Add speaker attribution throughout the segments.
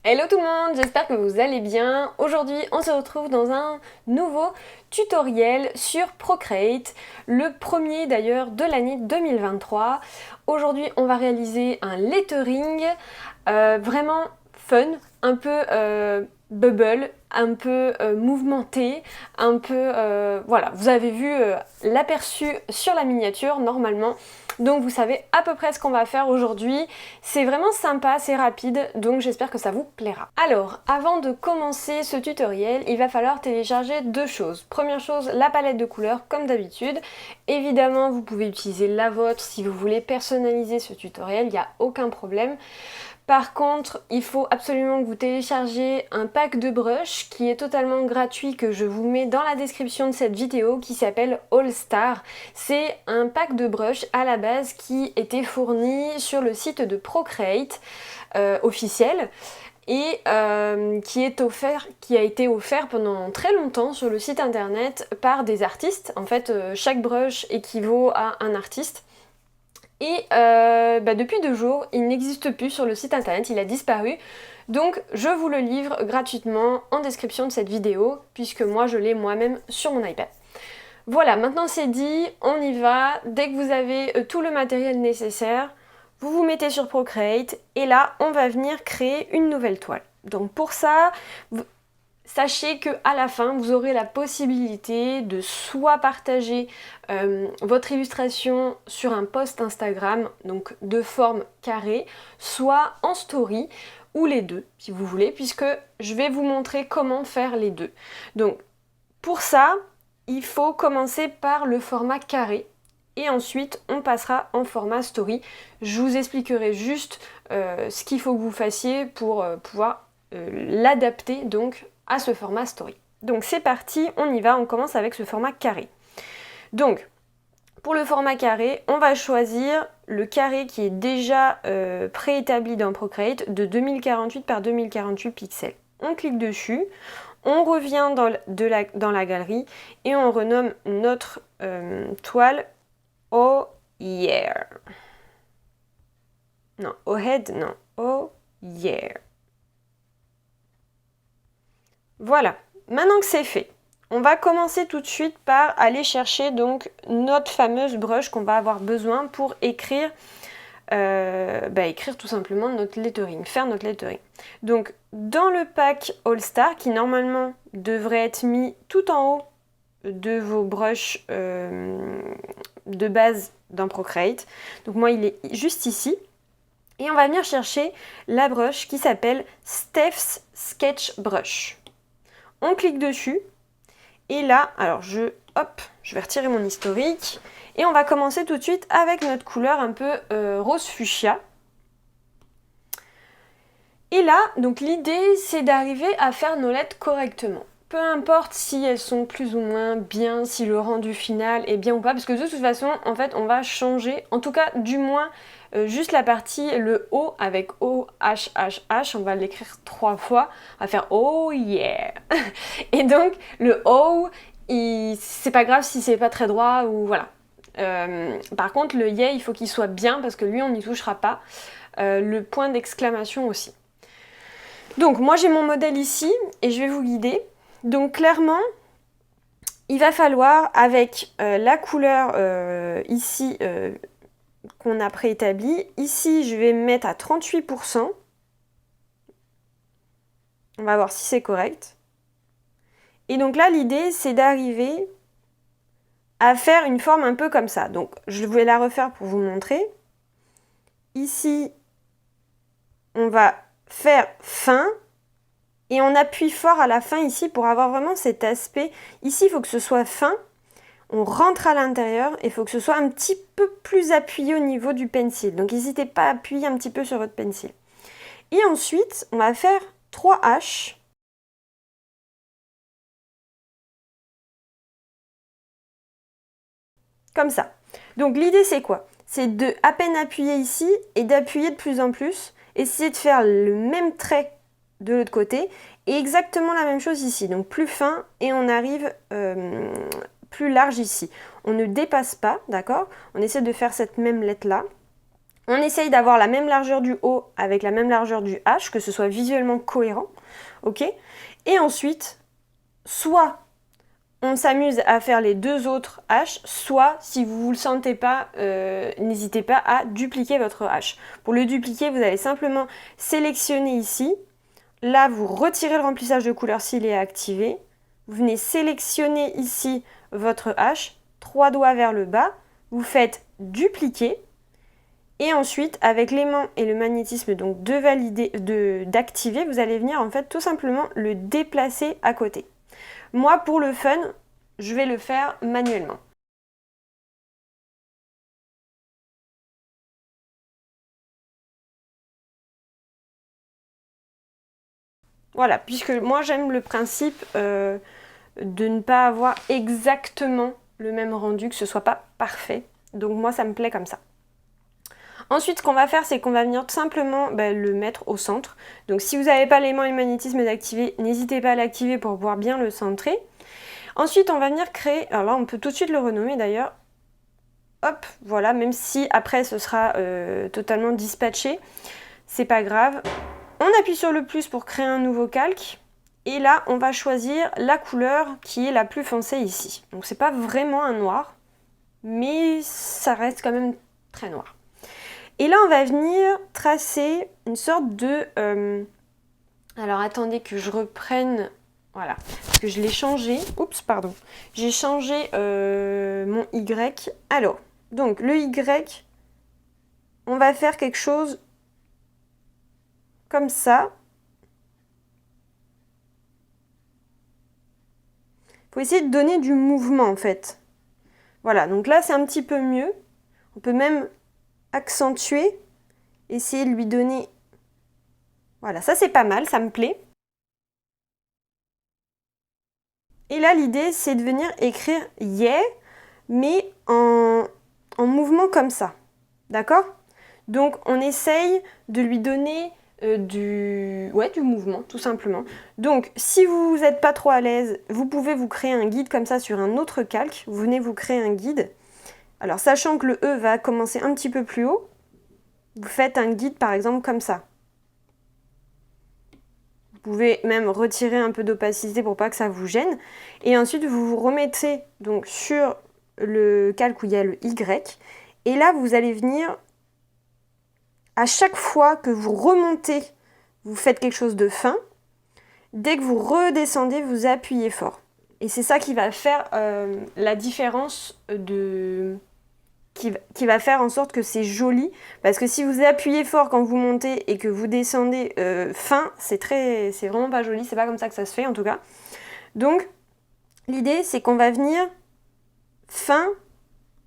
Speaker 1: Hello tout le monde, j'espère que vous allez bien. Aujourd'hui, on se retrouve dans un nouveau tutoriel sur Procreate, le premier d'ailleurs de l'année 2023. Aujourd'hui, on va réaliser un lettering vraiment fun, un peu bubble, un peu mouvementé, un peu... voilà, vous avez vu l'aperçu sur la miniature normalement. Donc vous savez à peu près ce qu'on va faire aujourd'hui. C'est vraiment sympa, c'est rapide, donc j'espère que ça vous plaira. Alors, avant de commencer ce tutoriel, il va falloir télécharger deux choses. Première chose, la palette de couleurs comme d'habitude. Évidemment, vous pouvez utiliser la vôtre si vous voulez personnaliser ce tutoriel, il n'y a aucun problème. Par contre, il faut absolument que vous téléchargez un pack de brush qui est totalement gratuit, que je vous mets dans la description de cette vidéo, qui s'appelle All Star. C'est un pack de brush à la base qui était fourni sur le site de Procreate officiel et qui a été offert pendant très longtemps sur le site internet par des artistes. En fait, chaque brush équivaut à un artiste. Et depuis 2 jours, il n'existe plus sur le site internet, il a disparu. Donc je vous le livre gratuitement en description de cette vidéo, puisque moi je l'ai moi-même sur mon iPad. Voilà, maintenant c'est dit, on y va. Dès que vous avez tout le matériel nécessaire, vous vous mettez sur Procreate, et là on va venir créer une nouvelle toile. Donc pour ça, sachez qu'à la fin, vous aurez la possibilité de soit partager votre illustration sur un post Instagram, donc de forme carrée, soit en story, ou les deux, si vous voulez, puisque je vais vous montrer comment faire les deux. Donc, pour ça, il faut commencer par le format carré, et ensuite, on passera en format story. Je vous expliquerai juste ce qu'il faut que vous fassiez pour pouvoir l'adapter donc à ce format story. Donc c'est parti, on y va, on commence avec ce format carré. Donc, pour le format carré, on va choisir le carré qui est déjà préétabli dans Procreate de 2048 par 2048 pixels. On clique dessus, on revient dans la galerie et on renomme notre toile Oh Yeah. Non, Oh Head, non, Oh Yeah. Voilà, maintenant que c'est fait, on va commencer tout de suite par aller chercher donc notre fameuse brush qu'on va avoir besoin pour écrire, écrire tout simplement notre lettering, faire notre lettering. Donc dans le pack All Star, qui normalement devrait être mis tout en haut de vos brushes de base dans Procreate, donc moi il est juste ici, et on va venir chercher la brush qui s'appelle Steph's Sketch Brush. On clique dessus, et là, alors je vais retirer mon historique, et on va commencer tout de suite avec notre couleur un peu rose fuchsia. Et là, donc l'idée, c'est d'arriver à faire nos lettres correctement. Peu importe si elles sont plus ou moins bien, si le rendu final est bien ou pas, parce que de toute façon, en fait, on va changer, en tout cas, du moins, juste la partie, le O avec O, H, H, H, on va l'écrire 3 fois, on va faire Oh yeah. Et donc, le O, c'est pas grave si c'est pas très droit ou voilà. Par contre, le yeah, il faut qu'il soit bien, parce que lui, on n'y touchera pas. Le point d'exclamation aussi. Donc moi j'ai mon modèle ici et je vais vous guider. Donc clairement, il va falloir avec la couleur ici qu'on a préétablie, ici je vais me mettre à 38%. On va voir si c'est correct. Et donc là l'idée c'est d'arriver à faire une forme un peu comme ça. Donc je vais la refaire pour vous montrer. Ici on va faire fin. Et on appuie fort à la fin ici pour avoir vraiment cet aspect. Ici, il faut que ce soit fin. On rentre à l'intérieur et il faut que ce soit un petit peu plus appuyé au niveau du pencil. Donc n'hésitez pas à appuyer un petit peu sur votre pencil. Et ensuite, on va faire 3 H. Comme ça. Donc l'idée c'est quoi? C'est de à peine appuyer ici et d'appuyer de plus en plus. Essayer de faire le même trait de l'autre côté. Et exactement la même chose ici, donc plus fin et on arrive plus large ici. On ne dépasse pas, d'accord? On essaie de faire cette même lettre là. On essaye d'avoir la même largeur du O avec la même largeur du H, que ce soit visuellement cohérent, ok? Et ensuite, soit on s'amuse à faire les deux autres H, soit si vous ne le sentez pas, n'hésitez pas à dupliquer votre H. Pour le dupliquer, vous allez simplement sélectionner ici. Là, vous retirez le remplissage de couleur s'il est activé. Vous venez sélectionner ici votre H, 3 doigts vers le bas. Vous faites dupliquer. Et ensuite, avec l'aimant et le magnétisme donc d'activer, vous allez venir en fait tout simplement le déplacer à côté. Moi, pour le fun, je vais le faire manuellement. Voilà, puisque moi j'aime le principe de ne pas avoir exactement le même rendu, que ce soit pas parfait. Donc moi ça me plaît comme ça. Ensuite, ce qu'on va faire, c'est qu'on va venir tout simplement le mettre au centre. Donc si vous n'avez pas l'aimant et le magnétisme d'activer, n'hésitez pas à l'activer pour pouvoir bien le centrer. Ensuite, on va venir créer, alors là on peut tout de suite le renommer d'ailleurs. Hop, voilà, même si après ce sera totalement dispatché, c'est pas grave. On appuie sur le plus pour créer un nouveau calque. Et là, on va choisir la couleur qui est la plus foncée ici. Donc c'est pas vraiment un noir, mais ça reste quand même très noir. Et là, on va venir tracer une sorte de... Alors attendez que je reprenne... Voilà, parce que je l'ai changé. Oups, pardon. J'ai changé mon Y. Alors, donc le Y, on va faire quelque chose comme ça. Il faut essayer de donner du mouvement en fait. Voilà, donc là c'est un petit peu mieux. On peut même accentuer, essayer de lui donner... Voilà, ça c'est pas mal, ça me plaît. Et là l'idée c'est de venir écrire yeah, mais en mouvement comme ça. D'accord? Donc on essaye de lui donner du mouvement, tout simplement. Donc si vous n'êtes pas trop à l'aise, vous pouvez vous créer un guide comme ça sur un autre calque. Vous venez vous créer un guide. Alors sachant que le E va commencer un petit peu plus haut, vous faites un guide par exemple comme ça. Vous pouvez même retirer un peu d'opacité pour pas que ça vous gêne. Et ensuite vous vous remettez donc sur le calque où il y a le Y. Et là vous allez venir... À chaque fois que vous remontez, vous faites quelque chose de fin. Dès que vous redescendez, vous appuyez fort. Et c'est ça qui va faire la différence qui va faire en sorte que c'est joli. Parce que si vous appuyez fort quand vous montez et que vous descendez fin, c'est vraiment pas joli. C'est pas comme ça que ça se fait en tout cas. Donc, l'idée c'est qu'on va venir fin.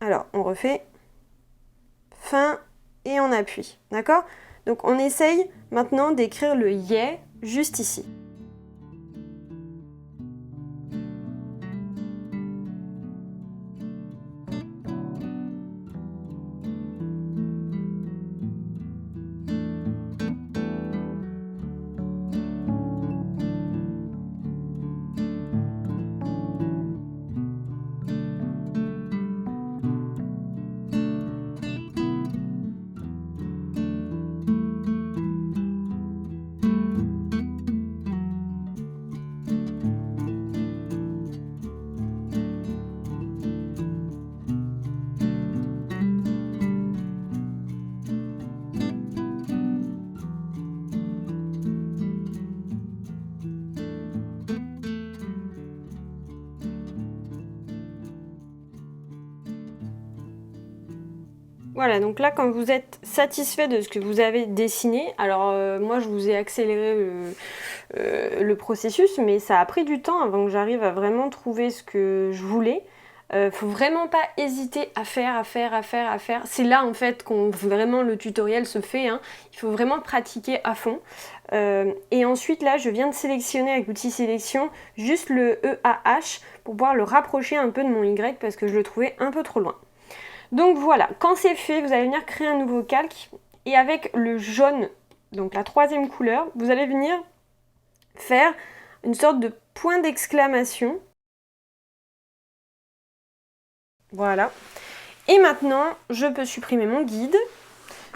Speaker 1: Alors, on refait fin. Et on appuie, d'accord? Donc on essaye maintenant d'écrire le yeah juste ici. Voilà, donc là, quand vous êtes satisfait de ce que vous avez dessiné, alors moi, je vous ai accéléré le processus, mais ça a pris du temps avant que j'arrive à vraiment trouver ce que je voulais. Faut vraiment pas hésiter à faire. C'est là, en fait, qu'on vraiment le tutoriel se fait. Hein. Il faut vraiment pratiquer à fond. Et ensuite, là, je viens de sélectionner avec l'outil sélection juste le EAH pour pouvoir le rapprocher un peu de mon Y parce que je le trouvais un peu trop loin. Donc voilà, quand c'est fait, vous allez venir créer un nouveau calque et avec le jaune, donc la troisième couleur, vous allez venir faire une sorte de point d'exclamation. Voilà. Et maintenant, je peux supprimer mon guide.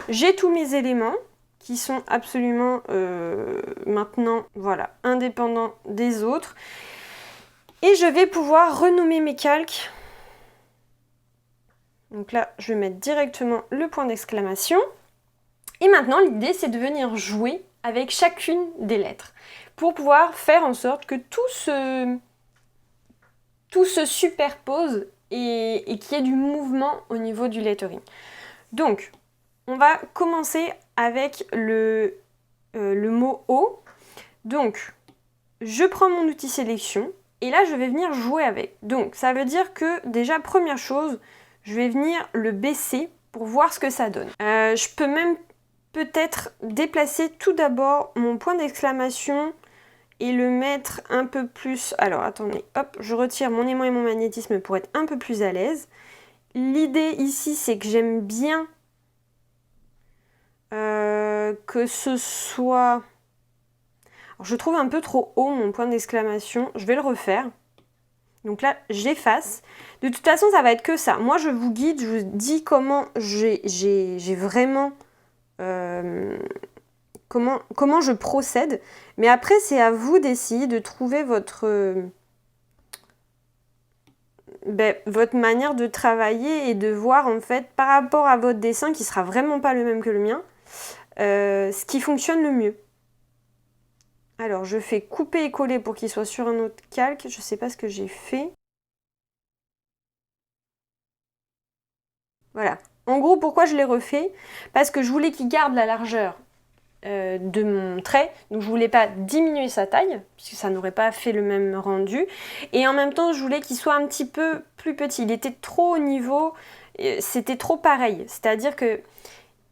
Speaker 1: J'ai tous mes éléments qui sont absolument maintenant, voilà, indépendants des autres. Et je vais pouvoir renommer mes calques. Donc là, je vais mettre directement le point d'exclamation. Et maintenant, l'idée, c'est de venir jouer avec chacune des lettres pour pouvoir faire en sorte que tout se superpose et qu'il y ait du mouvement au niveau du lettering. Donc, on va commencer avec le mot O. Donc, je prends mon outil sélection et là, je vais venir jouer avec. Donc, ça veut dire que déjà, première chose, je vais venir le baisser pour voir ce que ça donne. Je peux même peut-être déplacer tout d'abord mon point d'exclamation et le mettre un peu plus... Alors, attendez, hop, je retire mon aimant et mon magnétisme pour être un peu plus à l'aise. L'idée ici, c'est que j'aime bien que ce soit... Alors, je trouve un peu trop haut mon point d'exclamation. Je vais le refaire. Donc là, j'efface. De toute façon, ça va être que ça. Moi, je vous guide, je vous dis comment j'ai vraiment... comment je procède. Mais après, c'est à vous d'essayer de trouver votre manière de travailler et de voir, en fait, par rapport à votre dessin, qui sera vraiment pas le même que le mien, ce qui fonctionne le mieux. Alors, je fais couper et coller pour qu'il soit sur un autre calque. Je sais pas ce que j'ai fait. Voilà. En gros, pourquoi je l'ai refait? Parce que je voulais qu'il garde la largeur de mon trait, donc je voulais pas diminuer sa taille, puisque ça n'aurait pas fait le même rendu, et en même temps je voulais qu'il soit un petit peu plus petit. Il était trop au niveau, c'était trop pareil, c'est-à-dire que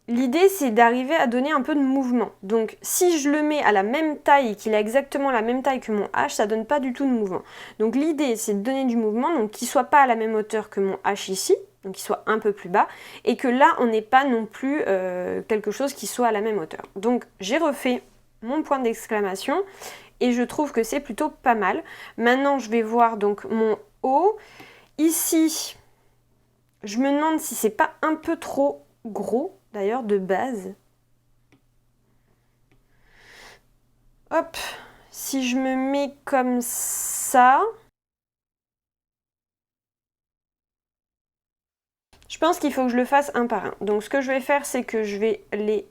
Speaker 1: l'idée c'est d'arriver à donner un peu de mouvement. Donc si je le mets à la même taille et qu'il a exactement la même taille que mon H, ça donne pas du tout de mouvement. Donc l'idée c'est de donner du mouvement, donc qu'il soit pas à la même hauteur que mon H ici, donc qu'il soit un peu plus bas, et que là on n'ait pas non plus quelque chose qui soit à la même hauteur. Donc j'ai refait mon point d'exclamation et je trouve que c'est plutôt pas mal. Maintenant je vais voir donc mon O. Ici, je me demande si c'est pas un peu trop gros d'ailleurs de base. Hop, si je me mets comme ça... Je pense qu'il faut que je le fasse un par un. Donc ce que je vais faire, c'est que je vais les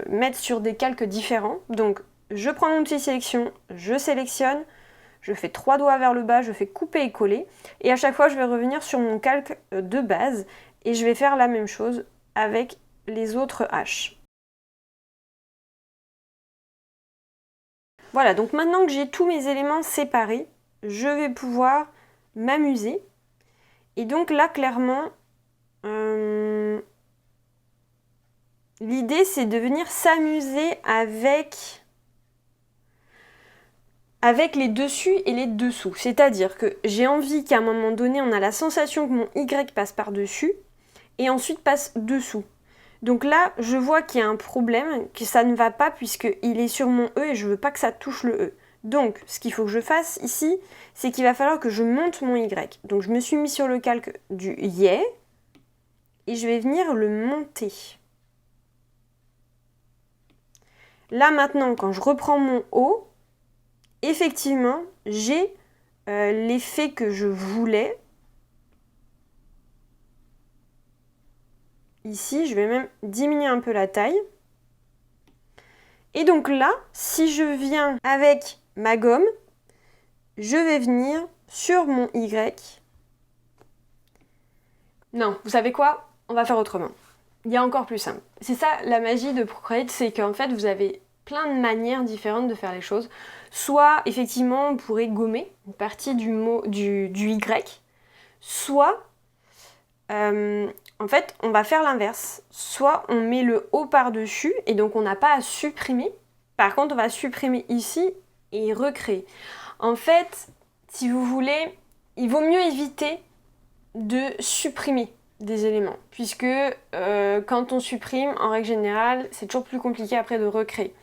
Speaker 1: mettre sur des calques différents. Donc je prends mon outil sélection, je sélectionne, je fais 3 doigts vers le bas, je fais couper et coller. Et à chaque fois, je vais revenir sur mon calque de base et je vais faire la même chose avec les autres H. Voilà, donc maintenant que j'ai tous mes éléments séparés, je vais pouvoir m'amuser. Et donc là, clairement... l'idée, c'est de venir s'amuser avec les dessus et les dessous. C'est-à-dire que j'ai envie qu'à un moment donné, on a la sensation que mon Y passe par-dessus et ensuite passe dessous. Donc là, je vois qu'il y a un problème, que ça ne va pas puisqu'il est sur mon E et je ne veux pas que ça touche le E. Donc, ce qu'il faut que je fasse ici, c'est qu'il va falloir que je monte mon Y. Donc, je me suis mis sur le calque du yeah et je vais venir le monter. Là maintenant, quand je reprends mon O, effectivement, j'ai l'effet que je voulais. Ici, je vais même diminuer un peu la taille. Et donc là, si je viens avec ma gomme, je vais venir sur mon Y. Non, vous savez quoi? On va faire autrement. Il y a encore plus simple. C'est ça la magie de Procreate, c'est qu'en fait vous avez plein de manières différentes de faire les choses. Soit effectivement on pourrait gommer une partie du Y, soit en fait on va faire l'inverse. Soit on met le O par-dessus et donc on n'a pas à supprimer. Par contre on va supprimer ici et recréer. En fait, si vous voulez, il vaut mieux éviter de supprimer des éléments, puisque quand on supprime, en règle générale, c'est toujours plus compliqué après de recréer.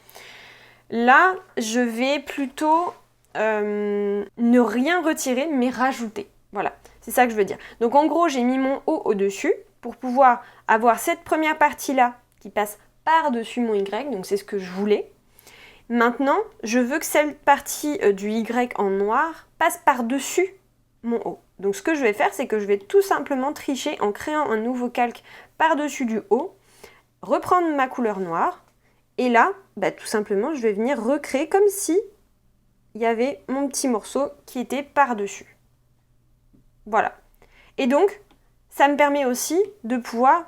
Speaker 1: Là, je vais plutôt ne rien retirer, mais rajouter. Voilà, c'est ça que je veux dire. Donc en gros, j'ai mis mon O au-dessus pour pouvoir avoir cette première partie-là qui passe par-dessus mon Y, donc c'est ce que je voulais. Maintenant, je veux que cette partie du Y en noir passe par-dessus mon O. Donc ce que je vais faire, c'est que je vais tout simplement tricher en créant un nouveau calque par-dessus du O, reprendre ma couleur noire, et là, tout simplement, je vais venir recréer comme si il y avait mon petit morceau qui était par-dessus. Voilà. Et donc, ça me permet aussi de pouvoir,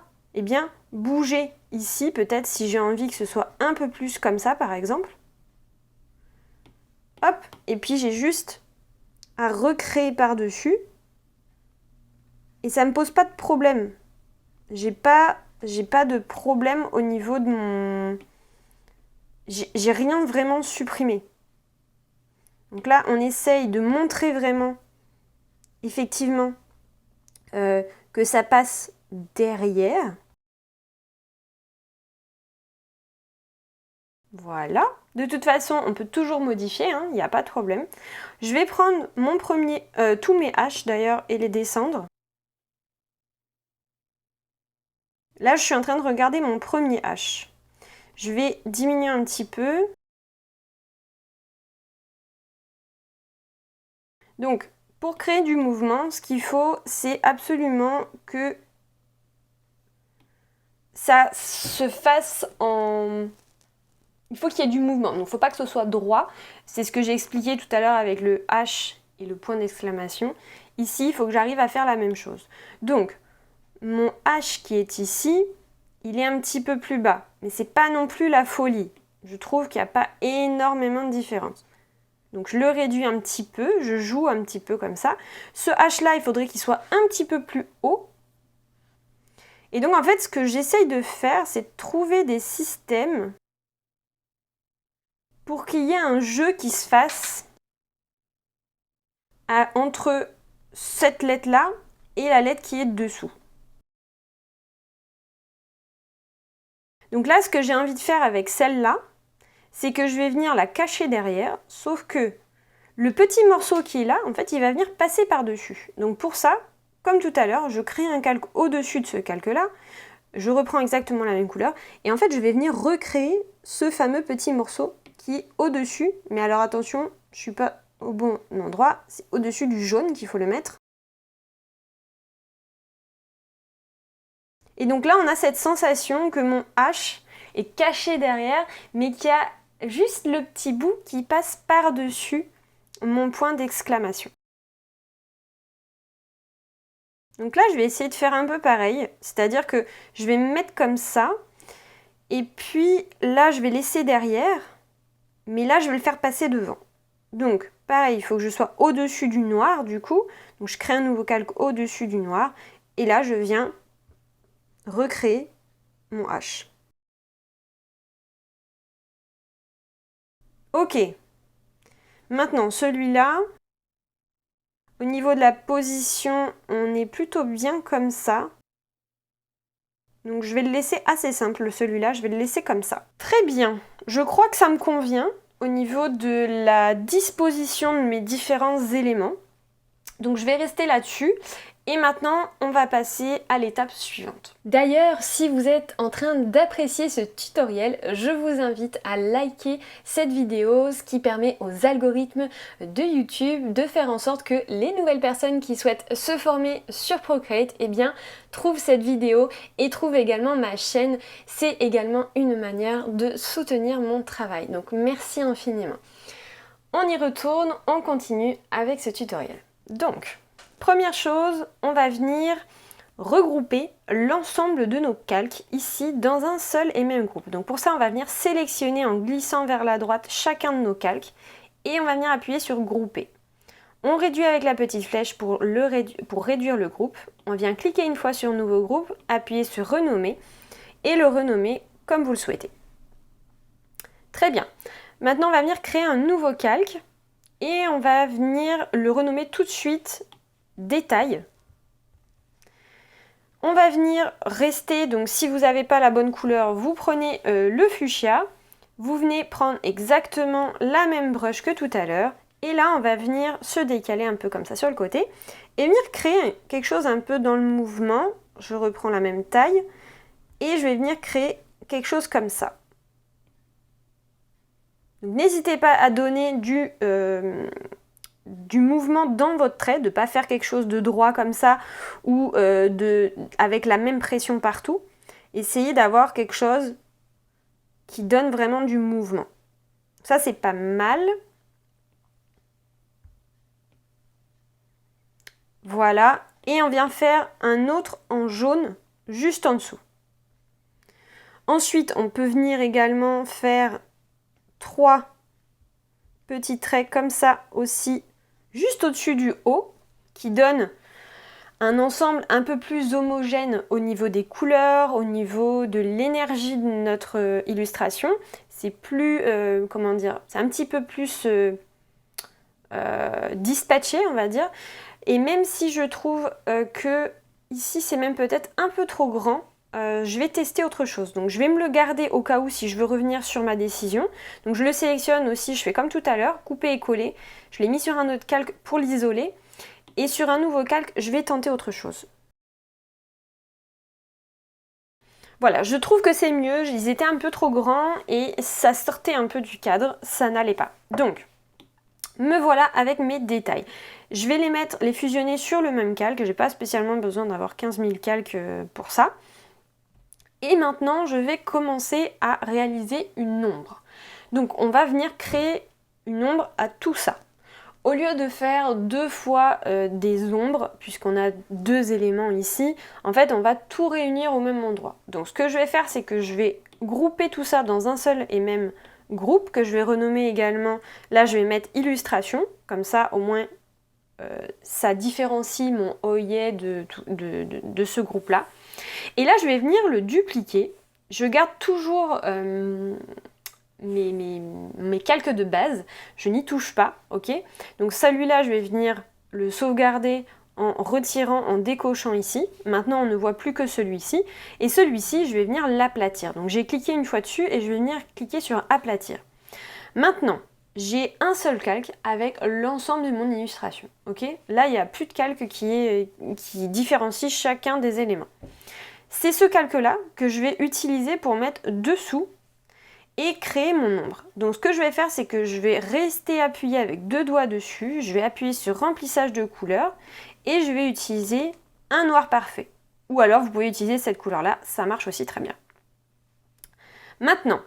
Speaker 1: bouger ici, peut-être si j'ai envie que ce soit un peu plus comme ça, par exemple. Hop, et puis j'ai juste à recréer par-dessus. Et ça ne me pose pas de problème. J'ai pas de problème au niveau de mon... J'ai rien vraiment supprimé. Donc là, on essaye de montrer vraiment, effectivement, que ça passe derrière. Voilà. De toute façon, on peut toujours modifier, il n'y a pas de problème. Je vais prendre tous mes H d'ailleurs et les descendre. Là, je suis en train de regarder mon premier H. Je vais diminuer un petit peu. Donc, pour créer du mouvement, ce qu'il faut, c'est absolument que ça se fasse en... Il faut qu'il y ait du mouvement, donc il ne faut pas que ce soit droit. C'est ce que j'ai expliqué tout à l'heure avec le H et le point d'exclamation. Ici, il faut que j'arrive à faire la même chose. Donc, mon H qui est ici, il est un petit peu plus bas. Mais ce n'est pas non plus la folie. Je trouve qu'il n'y a pas énormément de différence. Donc je le réduis un petit peu, je joue un petit peu comme ça. Ce H-là, il faudrait qu'il soit un petit peu plus haut. Et donc en fait, ce que j'essaye de faire, c'est de trouver des systèmes pour qu'il y ait un jeu qui se fasse entre cette lettre-là et la lettre qui est dessous. Donc là, ce que j'ai envie de faire avec celle-là, c'est que je vais venir la cacher derrière, sauf que le petit morceau qui est là, en fait, il va venir passer par-dessus. Donc pour ça, comme tout à l'heure, je crée un calque au-dessus de ce calque-là, je reprends exactement la même couleur, et en fait, je vais venir recréer ce fameux petit morceau qui est au-dessus, mais alors attention, je ne suis pas au bon endroit, c'est au-dessus du jaune qu'il faut le mettre. Et donc là, on a cette sensation que mon H est caché derrière, mais qu'il y a juste le petit bout qui passe par-dessus mon point d'exclamation. Donc là, je vais essayer de faire un peu pareil, c'est-à-dire que je vais me mettre comme ça, et puis là, je vais laisser derrière, mais là, je vais le faire passer devant. Donc, pareil, il faut que je sois au-dessus du noir, du coup. Donc, je crée un nouveau calque au-dessus du noir, et là, je viens recréer mon H. Ok. Maintenant, celui-là, au niveau de la position, on est plutôt bien comme ça. Donc je vais le laisser assez simple, celui-là, je vais le laisser comme ça. Très bien, je crois que ça me convient au niveau de la disposition de mes différents éléments. Donc je vais rester là-dessus. Et maintenant, on va passer à l'étape suivante. D'ailleurs, si vous êtes en train d'apprécier ce tutoriel, je vous invite à liker cette vidéo, ce qui permet aux algorithmes de YouTube de faire en sorte que les nouvelles personnes qui souhaitent se former sur Procreate, trouvent cette vidéo et trouvent également ma chaîne. C'est également une manière de soutenir mon travail. Donc merci infiniment. On y retourne, on continue avec ce tutoriel. Donc, première chose, on va venir regrouper l'ensemble de nos calques ici dans un seul et même groupe. Donc pour ça, on va venir sélectionner en glissant vers la droite chacun de nos calques et on va venir appuyer sur grouper. On réduit avec la petite flèche pour réduire le groupe. On vient cliquer une fois sur nouveau groupe, appuyer sur renommer et le renommer comme vous le souhaitez. Très bien. Maintenant, on va venir créer un nouveau calque et on va venir le renommer tout de suite détail. On va venir rester, donc si vous n'avez pas la bonne couleur, vous prenez le fuchsia, vous venez prendre exactement la même brush que tout à l'heure, et là on va venir se décaler un peu comme ça sur le côté, et venir créer quelque chose un peu dans le mouvement. Je reprends la même taille, et je vais venir créer quelque chose comme ça. N'hésitez pas à donner du mouvement dans votre trait, de ne pas faire quelque chose de droit comme ça ou avec la même pression partout. Essayez d'avoir quelque chose qui donne vraiment du mouvement. Ça, c'est pas mal. Voilà. Et on vient faire un autre en jaune juste en dessous. Ensuite, on peut venir également faire 3 petits traits comme ça aussi, juste au-dessus du haut, qui donne un ensemble un peu plus homogène au niveau des couleurs, au niveau de l'énergie de notre illustration. C'est plus, comment dire, c'est un petit peu plus dispatché, on va dire. Et même si je trouve que ici c'est même peut-être un peu trop grand, je vais tester autre chose. Donc je vais me le garder au cas où si je veux revenir sur ma décision. Donc je le sélectionne aussi, je fais comme tout à l'heure, couper et coller. Je l'ai mis sur un autre calque pour l'isoler. Et sur un nouveau calque, je vais tenter autre chose. Voilà, je trouve que c'est mieux. Ils étaient un peu trop grands et ça sortait un peu du cadre. Ça n'allait pas. Donc, me voilà avec mes détails. Je vais les fusionner sur le même calque. J'ai pas spécialement besoin d'avoir 15 000 calques pour ça. Et maintenant, je vais commencer à réaliser une ombre. Donc, on va venir créer une ombre à tout ça. Au lieu de faire 2 fois des ombres, puisqu'on a 2 éléments ici, en fait, on va tout réunir au même endroit. Donc, ce que je vais faire, c'est que je vais grouper tout ça dans un seul et même groupe, que je vais renommer également, là, je vais mettre illustration, comme ça, au moins, ça différencie mon œillet de ce groupe-là. Et là, je vais venir le dupliquer. Je garde toujours mes calques de base. Je n'y touche pas, ok? Donc celui-là, je vais venir le sauvegarder en retirant, en décochant ici. Maintenant, on ne voit plus que celui-ci. Et celui-ci, je vais venir l'aplatir. Donc j'ai cliqué une fois dessus et je vais venir cliquer sur aplatir. Maintenant, j'ai un seul calque avec l'ensemble de mon illustration, ok? Là, il n'y a plus de calque qui différencie chacun des éléments. C'est ce calque-là que je vais utiliser pour mettre dessous et créer mon ombre. Donc ce que je vais faire, c'est que je vais rester appuyé avec 2 doigts dessus, je vais appuyer sur remplissage de couleurs et je vais utiliser un noir parfait. Ou alors vous pouvez utiliser cette couleur-là, ça marche aussi très bien. Maintenant,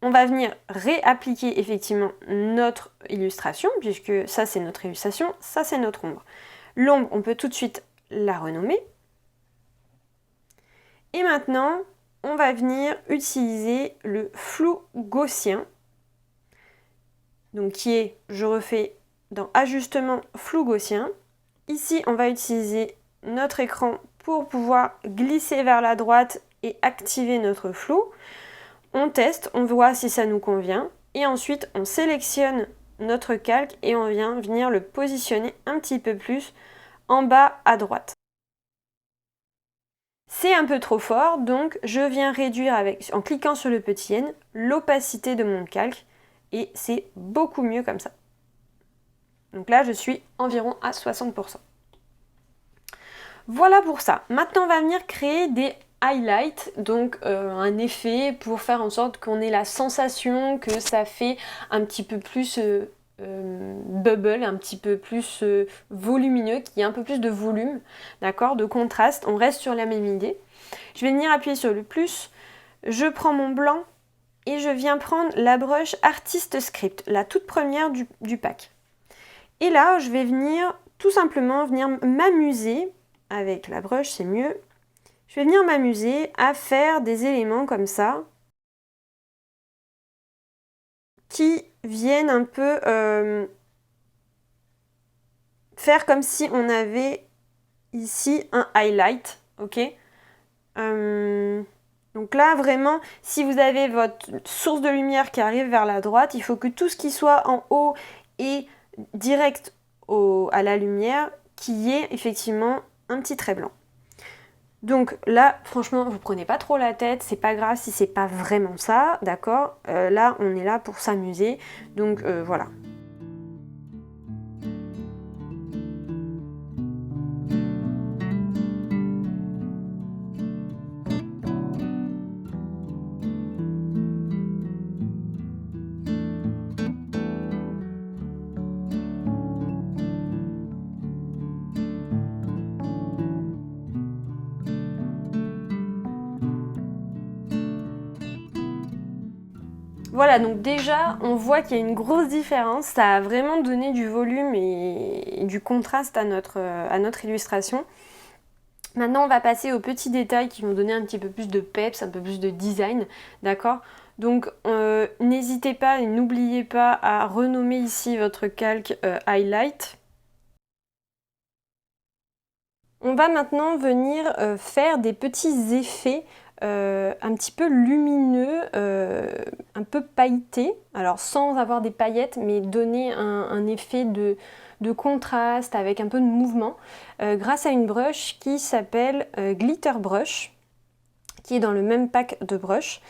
Speaker 1: on va venir réappliquer effectivement notre illustration, puisque ça c'est notre illustration, ça c'est notre ombre. L'ombre, on peut tout de suite la renommer. Et maintenant, on va venir utiliser le flou gaussien, donc qui est, je refais dans ajustement flou gaussien. Ici, on va utiliser notre écran pour pouvoir glisser vers la droite et activer notre flou. On teste, on voit si ça nous convient et ensuite on sélectionne notre calque et on vient venir le positionner un petit peu plus en bas à droite. C'est un peu trop fort, donc je viens réduire en cliquant sur le petit n l'opacité de mon calque et c'est beaucoup mieux comme ça. Donc là, je suis environ à 60%. Voilà pour ça. Maintenant, on va venir créer des highlights, donc un effet pour faire en sorte qu'on ait la sensation que ça fait un petit peu plus bubble, un petit peu plus volumineux, qu'il y ait un peu plus de volume, d'accord, de contraste. On reste sur la même idée. Je vais venir appuyer sur le plus, je prends mon blanc et je viens prendre la brush Artist Script, la toute première du pack. Et là, je vais venir tout simplement m'amuser avec la brush, c'est mieux. Je vais venir m'amuser à faire des éléments comme ça qui viennent un peu faire comme si on avait ici un highlight, ok? Donc là, vraiment, si vous avez votre source de lumière qui arrive vers la droite, il faut que tout ce qui soit en haut et direct à la lumière, qu'il y ait effectivement un petit trait blanc. Donc là, franchement, vous prenez pas trop la tête, c'est pas grave si c'est pas vraiment ça, d'accord? Là, on est là pour s'amuser, donc voilà. Voilà, donc déjà, on voit qu'il y a une grosse différence. Ça a vraiment donné du volume et du contraste à notre illustration. Maintenant, on va passer aux petits détails qui vont donner un petit peu plus de peps, un peu plus de design, d'accord? Donc, n'hésitez pas et n'oubliez pas à renommer ici votre calque Highlight. On va maintenant venir faire des petits effets un petit peu lumineux, un peu pailletés, alors sans avoir des paillettes, mais donner un effet de contraste avec un peu de mouvement, grâce à une brush qui s'appelle Glitter Brush, qui est dans le même pack de brush.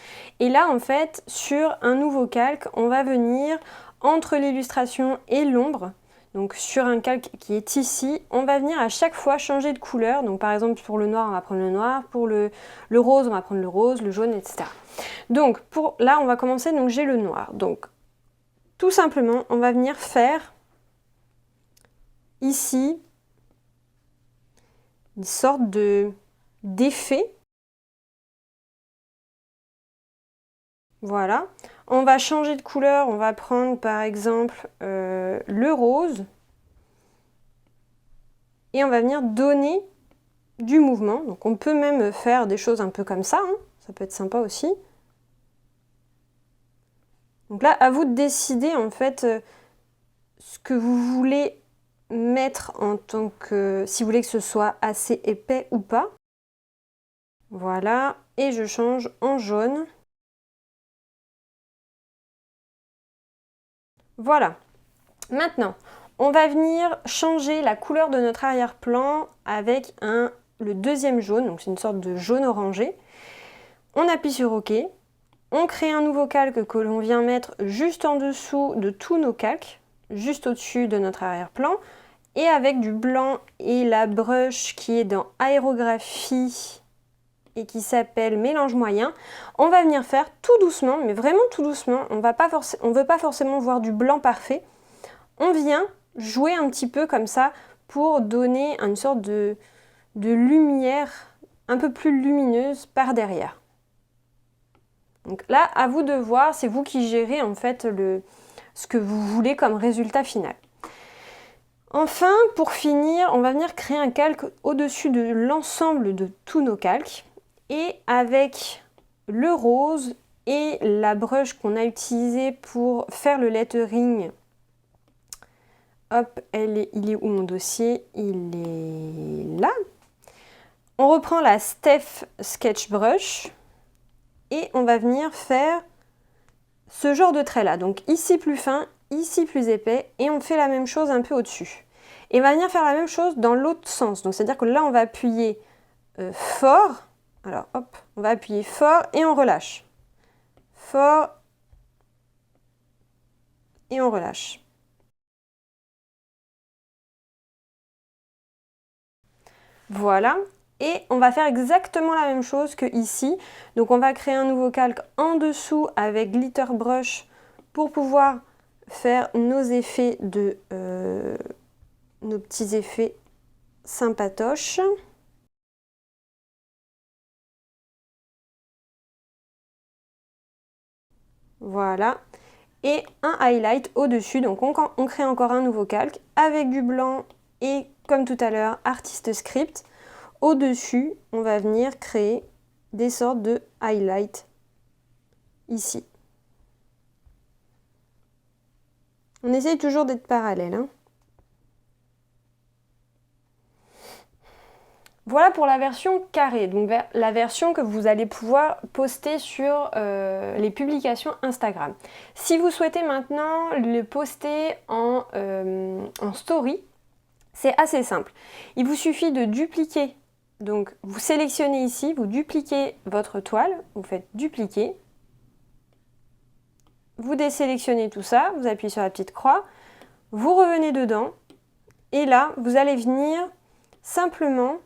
Speaker 1: Et là, en fait, sur un nouveau calque, on va venir entre l'illustration et l'ombre. Donc sur un calque qui est ici, on va venir à chaque fois changer de couleur. Donc par exemple pour le noir, on va prendre le noir, pour le rose, on va prendre le rose, le jaune, etc. Donc pour là, on va commencer, donc j'ai le noir. Donc tout simplement, on va venir faire ici une sorte d'effet. Voilà. On va changer de couleur, on va prendre par exemple le rose. Et on va venir donner du mouvement. Donc on peut même faire des choses un peu comme ça, hein. Ça peut être sympa aussi. Donc là, à vous de décider en fait ce que vous voulez mettre en tant que... si vous voulez que ce soit assez épais ou pas. Voilà, et je change en jaune. Voilà. Maintenant, on va venir changer la couleur de notre arrière-plan avec le deuxième jaune, donc c'est une sorte de jaune orangé. On appuie sur OK. On crée un nouveau calque que l'on vient mettre juste en dessous de tous nos calques, juste au-dessus de notre arrière-plan. Et avec du blanc et la brush qui est dans aérographie et qui s'appelle mélange moyen, on va venir faire tout doucement, mais vraiment tout doucement. On ne veut pas forcément voir du blanc parfait. On vient jouer un petit peu comme ça pour donner une sorte de lumière un peu plus lumineuse par derrière. Donc là, à vous de voir, c'est vous qui gérez en fait ce que vous voulez comme résultat final. Enfin, pour finir, on va venir créer un calque au-dessus de l'ensemble de tous nos calques. Et avec le rose et la brush qu'on a utilisée pour faire le lettering, hop, il est où mon dossier? Il est là. On reprend la Steph Sketch Brush et on va venir faire ce genre de trait là. Donc ici plus fin, ici plus épais, et on fait la même chose un peu au-dessus. Et on va venir faire la même chose dans l'autre sens. Donc c'est-à-dire que là on va appuyer fort. Alors hop, on va appuyer fort et on relâche. Fort et on relâche. Voilà. Et on va faire exactement la même chose que ici. Donc on va créer un nouveau calque en dessous avec Glitter Brush pour pouvoir faire nos effets nos petits effets sympatoches. Voilà. Et un highlight au-dessus. Donc on crée encore un nouveau calque avec du blanc et comme tout à l'heure, Artist Script. Au-dessus, on va venir créer des sortes de highlights ici. On essaye toujours d'être parallèle, hein. Voilà pour la version carrée, donc la version que vous allez pouvoir poster sur les publications Instagram. Si vous souhaitez maintenant le poster en story, c'est assez simple. Il vous suffit de dupliquer, donc vous sélectionnez ici, vous dupliquez votre toile, vous faites dupliquer, vous désélectionnez tout ça, vous appuyez sur la petite croix, vous revenez dedans, et là, vous allez venir simplement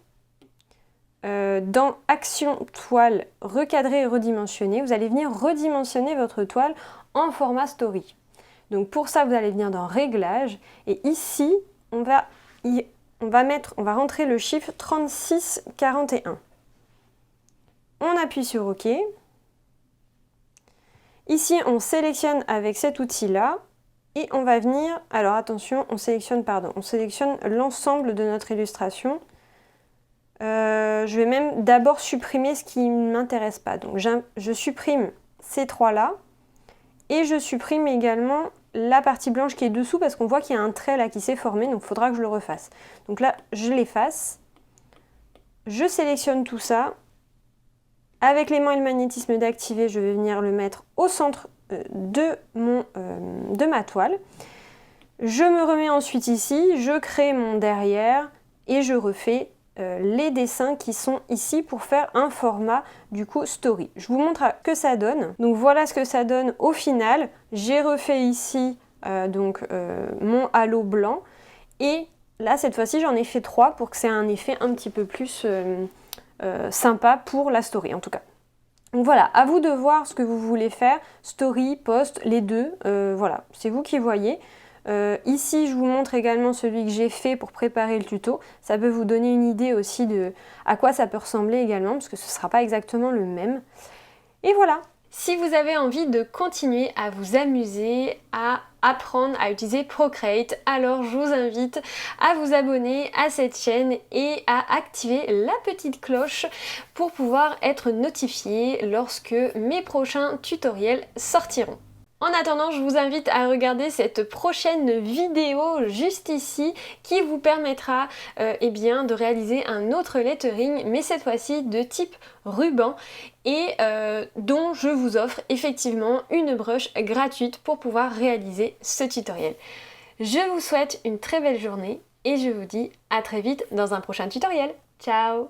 Speaker 1: dans Action toile, recadrer et redimensionner, vous allez venir redimensionner votre toile en format story. Donc pour ça, vous allez venir dans Réglages, et ici, on va rentrer le chiffre 3641. On appuie sur OK. Ici, on sélectionne avec cet outil-là et on va venir, alors attention, on sélectionne l'ensemble de notre illustration. Je vais même d'abord supprimer ce qui ne m'intéresse pas. Donc je supprime ces trois-là et je supprime également la partie blanche qui est dessous parce qu'on voit qu'il y a un trait là qui s'est formé, donc il faudra que je le refasse. Donc là, je l'efface, je sélectionne tout ça. Avec l'aimant et le magnétisme d'activer, je vais venir le mettre au centre de ma toile. Je me remets ensuite ici, je crée mon derrière et je refais les dessins qui sont ici pour faire un format du coup story. Je vous montre ce que ça donne. Donc voilà ce que ça donne au final. J'ai refait ici mon halo blanc et là cette fois-ci j'en ai fait 3 pour que c'est un effet un petit peu plus sympa pour la story en tout cas. Donc voilà, à vous de voir ce que vous voulez faire, story, post, les deux, voilà, c'est vous qui voyez. Ici, je vous montre également celui que j'ai fait pour préparer le tuto. Ça peut vous donner une idée aussi de à quoi ça peut ressembler également, parce que ce ne sera pas exactement le même. Et voilà. Si vous avez envie de continuer à vous amuser, à apprendre à utiliser Procreate, alors je vous invite à vous abonner à cette chaîne et à activer la petite cloche pour pouvoir être notifié lorsque mes prochains tutoriels sortiront. En attendant, je vous invite à regarder cette prochaine vidéo juste ici qui vous permettra de réaliser un autre lettering, mais cette fois-ci de type ruban et dont je vous offre effectivement une brush gratuite pour pouvoir réaliser ce tutoriel. Je vous souhaite une très belle journée et je vous dis à très vite dans un prochain tutoriel. Ciao!